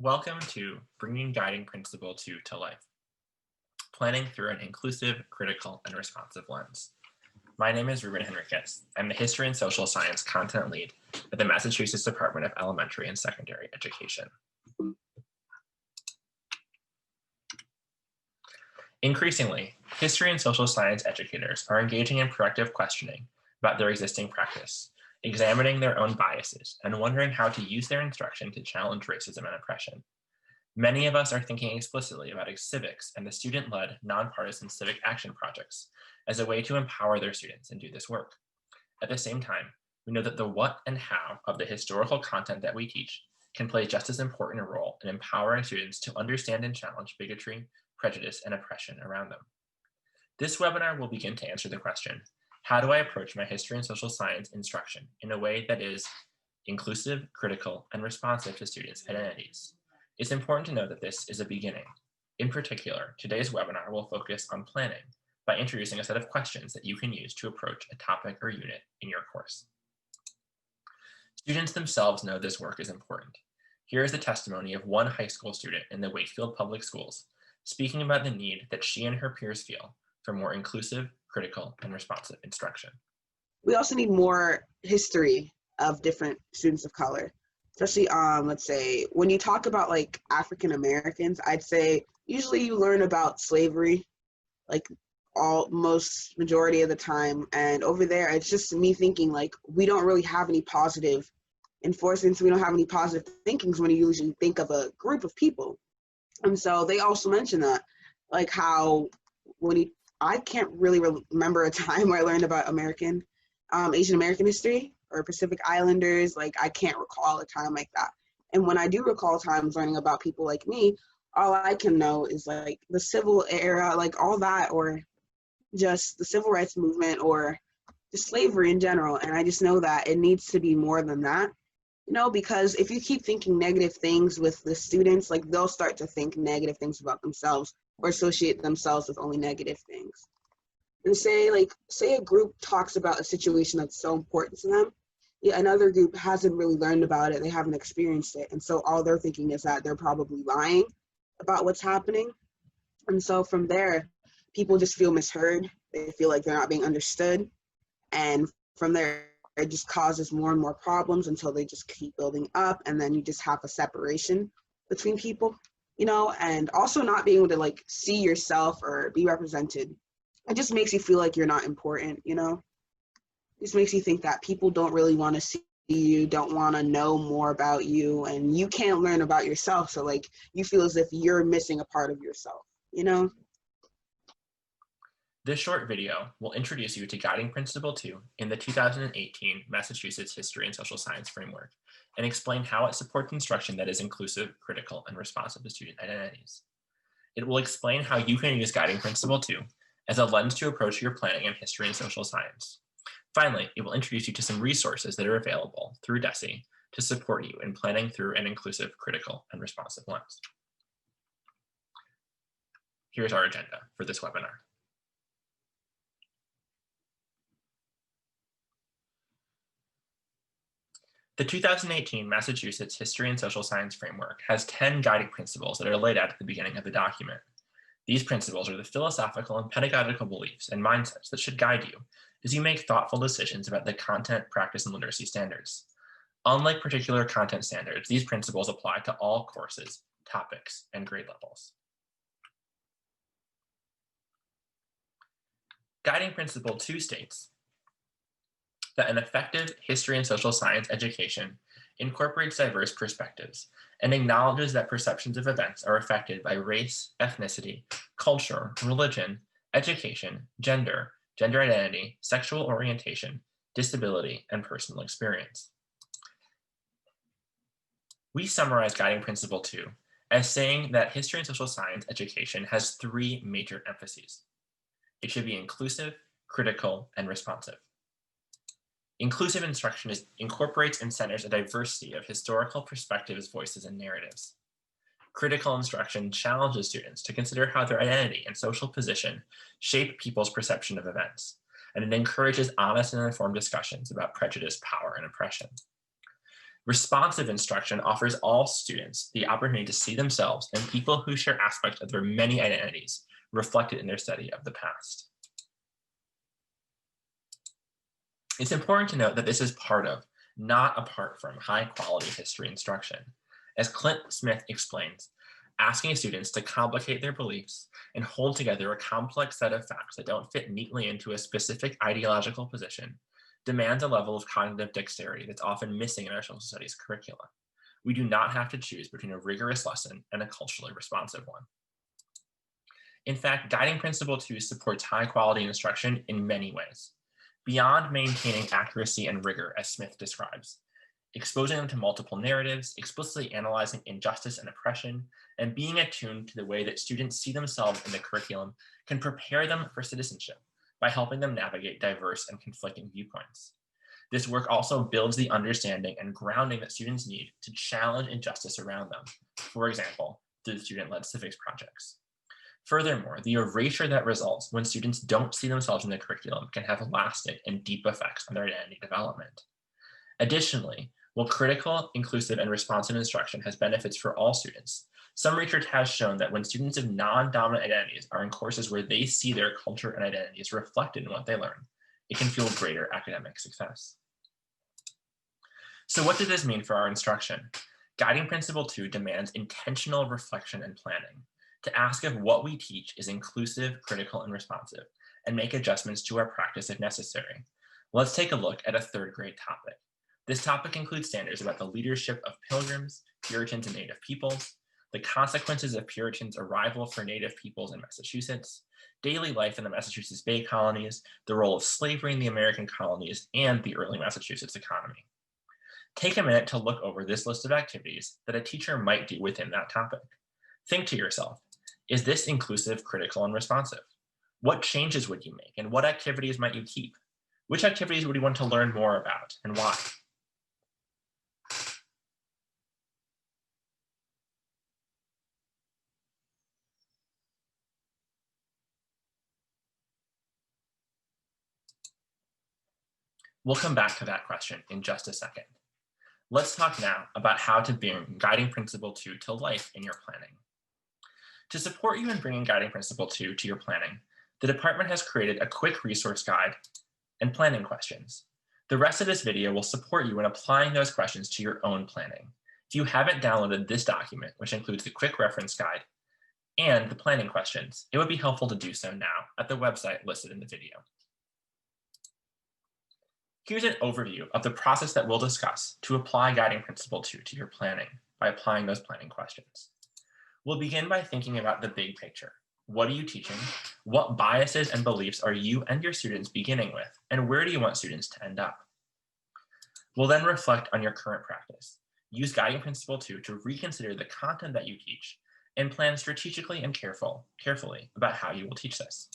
Welcome to Bringing Guiding Principle 2 to Life, planning through an inclusive, critical, and responsive lens. My name is Ruben Henriquez. I'm the History and Social Science Content Lead at the Massachusetts Department of Elementary and Secondary Education. Increasingly, history and social science educators are engaging in proactive questioning about their existing practice, examining their own biases, and wondering how to use their instruction to challenge racism and oppression. Many of us are thinking explicitly about civics and the student-led, nonpartisan civic action projects as a way to empower their students and do this work. At the same time, we know that the what and how of the historical content that we teach can play just as important a role in empowering students to understand and challenge bigotry, prejudice, and oppression around them. This webinar will begin to answer the question, how do I approach my history and social science instruction in a way that is inclusive, critical, and responsive to students' identities? It's important to know that this is a beginning. In particular, today's webinar will focus on planning by introducing a set of questions that you can use to approach a topic or unit in your course. Students themselves know this work is important. Here is the testimony of one high school student in the Wakefield Public Schools, speaking about the need that she and her peers feel for more inclusive, critical, and responsive instruction. We also need more history of different students of color, especially let's say when you talk about like African Americans, I'd say usually you learn about slavery like most majority of the time, and over there it's just me thinking like we don't really have any positive enforcements, we don't have any positive thinkings when you usually think of a group of people. And so they also mention that like how I can't really remember a time where I learned about Asian American history or Pacific Islanders. Like I can't recall a time like that. And when I do recall times learning about people like me, all I can know is like the civil era, like all that, or just the civil rights movement or just slavery in general. And I just know that it needs to be more than that, because if you keep thinking negative things with the students, like they'll start to think negative things about themselves or associate themselves with only negative things. And say a group talks about a situation that's so important to them, yet another group hasn't really learned about it, they haven't experienced it, and so all they're thinking is that they're probably lying about what's happening. And so from there, people just feel misheard, they feel like they're not being understood, and from there it just causes more and more problems until they just keep building up, and then you just have a separation between people, and also not being able to like see yourself or be represented. It just makes you feel like you're not important, It just makes you think that people don't really want to see you, don't want to know more about you, and you can't learn about yourself, so like you feel as if you're missing a part of yourself, This short video will introduce you to Guiding Principle 2 in the 2018 Massachusetts History and Social Science Framework and explain how it supports instruction that is inclusive, critical, and responsive to student identities. It will explain how you can use Guiding Principle 2 as a lens to approach your planning in history and social science. Finally, it will introduce you to some resources that are available through DESE to support you in planning through an inclusive, critical, and responsive lens. Here's our agenda for this webinar. The 2018 Massachusetts History and Social Science Framework has 10 guiding principles that are laid out at the beginning of the document. These principles are the philosophical and pedagogical beliefs and mindsets that should guide you as you make thoughtful decisions about the content, practice, and literacy standards. Unlike particular content standards, these principles apply to all courses, topics, and grade levels. Guiding Principle 2 states that an effective history and social science education incorporates diverse perspectives and acknowledges that perceptions of events are affected by race, ethnicity, culture, religion, education, gender identity, sexual orientation, disability, and personal experience. We summarize Guiding Principle 2 as saying that history and social science education has 3 major emphases. It should be inclusive, critical, and responsive. Inclusive instruction incorporates and centers a diversity of historical perspectives, voices, and narratives. Critical instruction challenges students to consider how their identity and social position shape people's perception of events, and it encourages honest and informed discussions about prejudice, power, and oppression. Responsive instruction offers all students the opportunity to see themselves and people who share aspects of their many identities reflected in their study of the past. It's important to note that this is part of, not apart from, high-quality history instruction. As Clint Smith explains, asking students to complicate their beliefs and hold together a complex set of facts that don't fit neatly into a specific ideological position demands a level of cognitive dexterity that's often missing in our social studies curricula. We do not have to choose between a rigorous lesson and a culturally responsive one. In fact, Guiding Principle 2 supports high-quality instruction in many ways. Beyond maintaining accuracy and rigor, as Smith describes, exposing them to multiple narratives, explicitly analyzing injustice and oppression, and being attuned to the way that students see themselves in the curriculum can prepare them for citizenship by helping them navigate diverse and conflicting viewpoints. This work also builds the understanding and grounding that students need to challenge injustice around them, for example, through student-led civics projects. Furthermore, the erasure that results when students don't see themselves in the curriculum can have lasting and deep effects on their identity development. Additionally, while critical, inclusive, and responsive instruction has benefits for all students, some research has shown that when students of non-dominant identities are in courses where they see their culture and identities reflected in what they learn, it can fuel greater academic success. So what does this mean for our instruction? Guiding Principle 2 demands intentional reflection and planning to ask if what we teach is inclusive, critical, and responsive, and make adjustments to our practice if necessary. Let's take a look at a third grade topic. This topic includes standards about the leadership of Pilgrims, Puritans, and Native peoples, the consequences of Puritans' arrival for Native peoples in Massachusetts, daily life in the Massachusetts Bay Colonies, the role of slavery in the American colonies, and the early Massachusetts economy. Take a minute to look over this list of activities that a teacher might do within that topic. Think to yourself, is this inclusive, critical, and responsive? What changes would you make, and what activities might you keep? Which activities would you want to learn more about, and why? We'll come back to that question in just a second. Let's talk now about how to bring Guiding Principle 2 to life in your planning. To support you in bringing Guiding Principle 2 to your planning, the department has created a quick resource guide and planning questions. The rest of this video will support you in applying those questions to your own planning. If you haven't downloaded this document, which includes the quick reference guide and the planning questions, it would be helpful to do so now at the website listed in the video. Here's an overview of the process that we'll discuss to apply Guiding Principle 2 to your planning by applying those planning questions. We'll begin by thinking about the big picture. What are you teaching? What biases and beliefs are you and your students beginning with? And where do you want students to end up? We'll then reflect on your current practice. Use Guiding Principle 2 to reconsider the content that you teach and plan strategically and carefully about how you will teach this.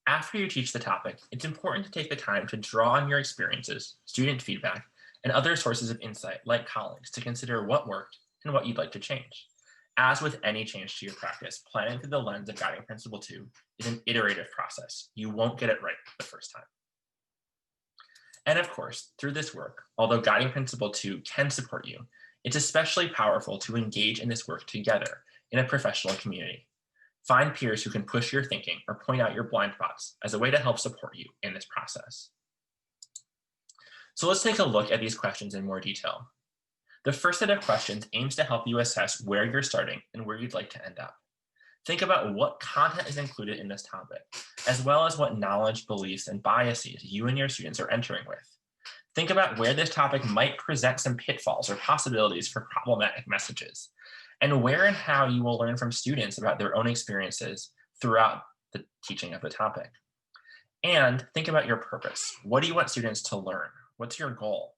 After you teach the topic, it's important to take the time to draw on your experiences, student feedback, and other sources of insight like colleagues to consider what worked and what you'd like to change. As with any change to your practice, planning through the lens of Guiding Principle 2 is an iterative process. You won't get it right the first time. And of course, through this work, although Guiding Principle 2 can support you, it's especially powerful to engage in this work together in a professional community. Find peers who can push your thinking or point out your blind spots as a way to help support you in this process. So let's take a look at these questions in more detail. The first set of questions aims to help you assess where you're starting and where you'd like to end up. Think about what content is included in this topic, as well as what knowledge, beliefs, and biases you and your students are entering with. Think about where this topic might present some pitfalls or possibilities for problematic messages, and where and how you will learn from students about their own experiences throughout the teaching of the topic. And think about your purpose. What do you want students to learn? What's your goal?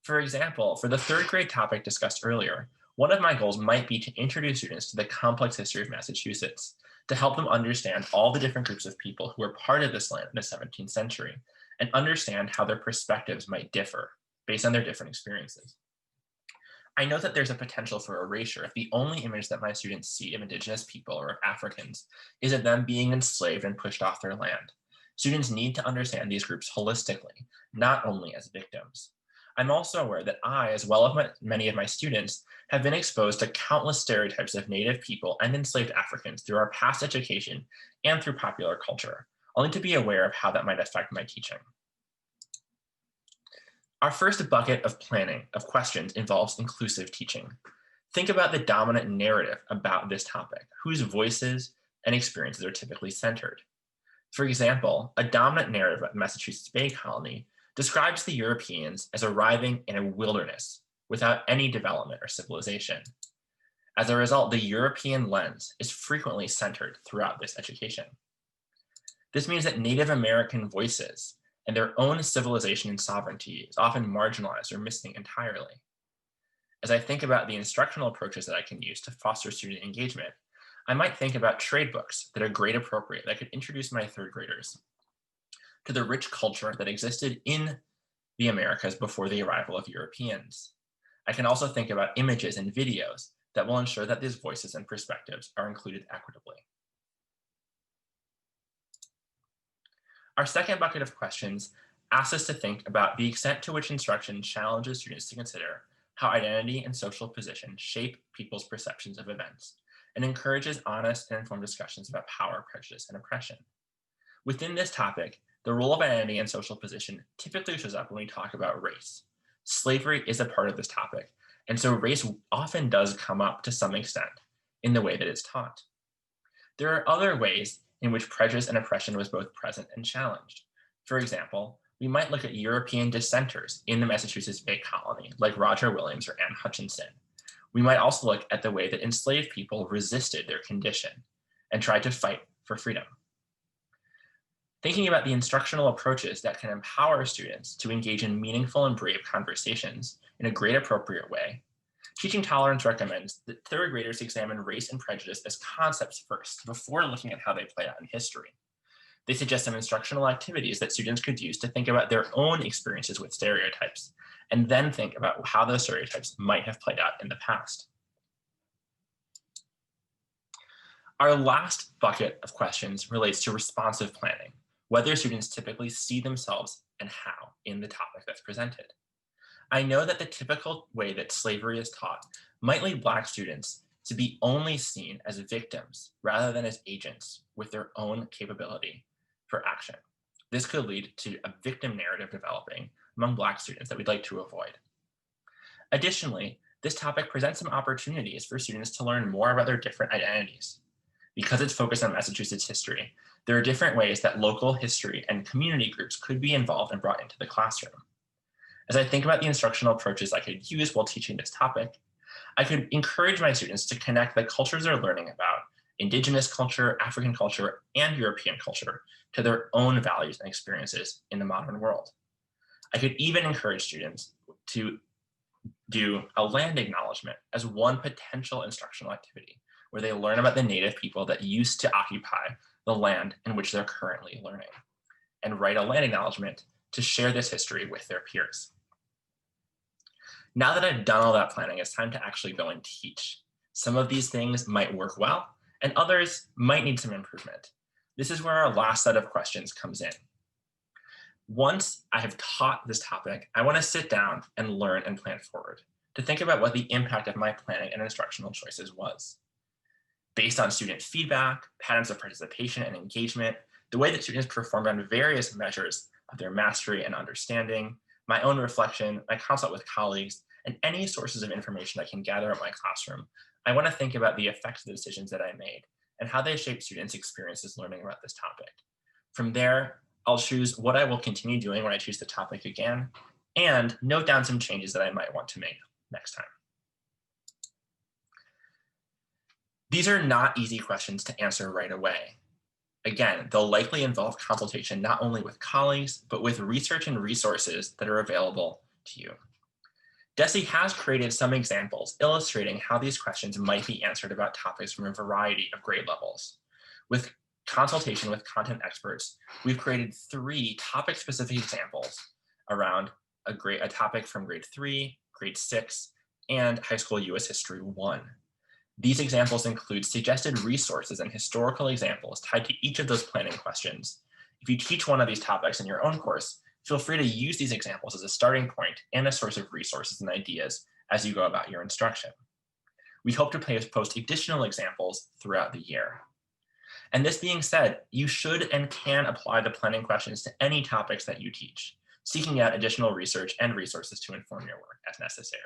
For example, for the third grade topic discussed earlier, one of my goals might be to introduce students to the complex history of Massachusetts, to help them understand all the different groups of people who were part of this land in the 17th century, and understand how their perspectives might differ based on their different experiences. I know that there's a potential for erasure if the only image that my students see of Indigenous people or of Africans is of them being enslaved and pushed off their land. Students need to understand these groups holistically, not only as victims. I'm also aware that I, as well as many of my students, have been exposed to countless stereotypes of Native people and enslaved Africans through our past education and through popular culture, only to be aware of how that might affect my teaching. Our first bucket of planning of questions involves inclusive teaching. Think about the dominant narrative about this topic, whose voices and experiences are typically centered. For example, a dominant narrative of Massachusetts Bay Colony describes the Europeans as arriving in a wilderness without any development or civilization. As a result, the European lens is frequently centered throughout this education. This means that Native American voices and their own civilization and sovereignty is often marginalized or missing entirely. As I think about the instructional approaches that I can use to foster student engagement, I might think about trade books that are grade appropriate that could introduce my third graders to the rich culture that existed in the Americas before the arrival of Europeans. I can also think about images and videos that will ensure that these voices and perspectives are included equitably. Our second bucket of questions asks us to think about the extent to which instruction challenges students to consider how identity and social position shape people's perceptions of events, and encourages honest and informed discussions about power, prejudice, and oppression. Within this topic, the role of identity and social position typically shows up when we talk about race. Slavery is a part of this topic, and so race often does come up to some extent in the way that it's taught. There are other ways in which prejudice and oppression was both present and challenged. For example, we might look at European dissenters in the Massachusetts Bay Colony, like Roger Williams or Anne Hutchinson. We might also look at the way that enslaved people resisted their condition and tried to fight for freedom. Thinking about the instructional approaches that can empower students to engage in meaningful and brave conversations in a grade appropriate way, Teaching Tolerance recommends that third graders examine race and prejudice as concepts first, before looking at how they play out in history. They suggest some instructional activities that students could use to think about their own experiences with stereotypes, and then think about how those stereotypes might have played out in the past. Our last bucket of questions relates to responsive planning, whether students typically see themselves and how in the topic that's presented. I know that the typical way that slavery is taught might lead Black students to be only seen as victims rather than as agents with their own capability for action. This could lead to a victim narrative developing among Black students that we'd like to avoid. Additionally, this topic presents some opportunities for students to learn more about their different identities. Because it's focused on Massachusetts history, there are different ways that local history and community groups could be involved and brought into the classroom. As I think about the instructional approaches I could use while teaching this topic, I could encourage my students to connect the cultures they're learning about, Indigenous culture, African culture, and European culture, to their own values and experiences in the modern world. I could even encourage students to do a land acknowledgement as one potential instructional activity, where they learn about the Native people that used to occupy the land in which they're currently learning, and write a land acknowledgement to share this history with their peers. Now that I've done all that planning, it's time to actually go and teach. Some of these things might work well, and others might need some improvement. This is where our last set of questions comes in. Once I have taught this topic, I want to sit down and learn and plan forward, to think about what the impact of my planning and instructional choices was. Based on student feedback, patterns of participation and engagement, the way that students performed on various measures of their mastery and understanding, my own reflection, my consult with colleagues, and any sources of information I can gather at my classroom, I want to think about the effects of the decisions that I made and how they shape students' experiences learning about this topic. From there, I'll choose what I will continue doing when I choose the topic again, and note down some changes that I might want to make next time. These are not easy questions to answer right away. Again, they'll likely involve consultation not only with colleagues, but with research and resources that are available to you. DESE has created some examples illustrating how these questions might be answered about topics from a variety of grade levels. With consultation with content experts, we've created 3 topic-specific examples around a topic from grade 3, grade 6, and high school US History 1. These examples include suggested resources and historical examples tied to each of those planning questions, If you teach one of these topics in your own course, feel free to use these examples as a starting point and a source of resources and ideas as you go about your instruction. We hope to post additional examples throughout the year. And this being said, you should and can apply the planning questions to any topics that you teach, seeking out additional research and resources to inform your work as necessary.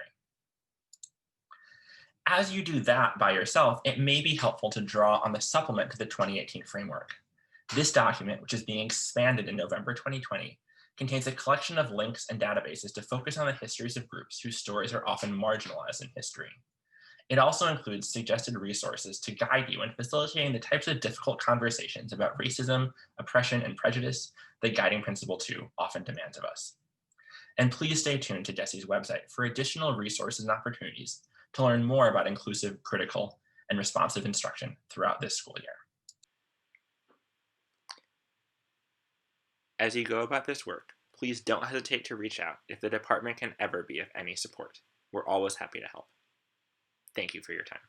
As you do that by yourself, it may be helpful to draw on the supplement to the 2018 framework. This document, which is being expanded in November 2020, contains a collection of links and databases to focus on the histories of groups whose stories are often marginalized in history. It also includes suggested resources to guide you in facilitating the types of difficult conversations about racism, oppression, and prejudice that Guiding Principle 2 often demands of us. And please stay tuned to DESE's website for additional resources and opportunities to learn more about inclusive, critical, and responsive instruction throughout this school year. As you go about this work, please don't hesitate to reach out if the department can ever be of any support. We're always happy to help. Thank you for your time.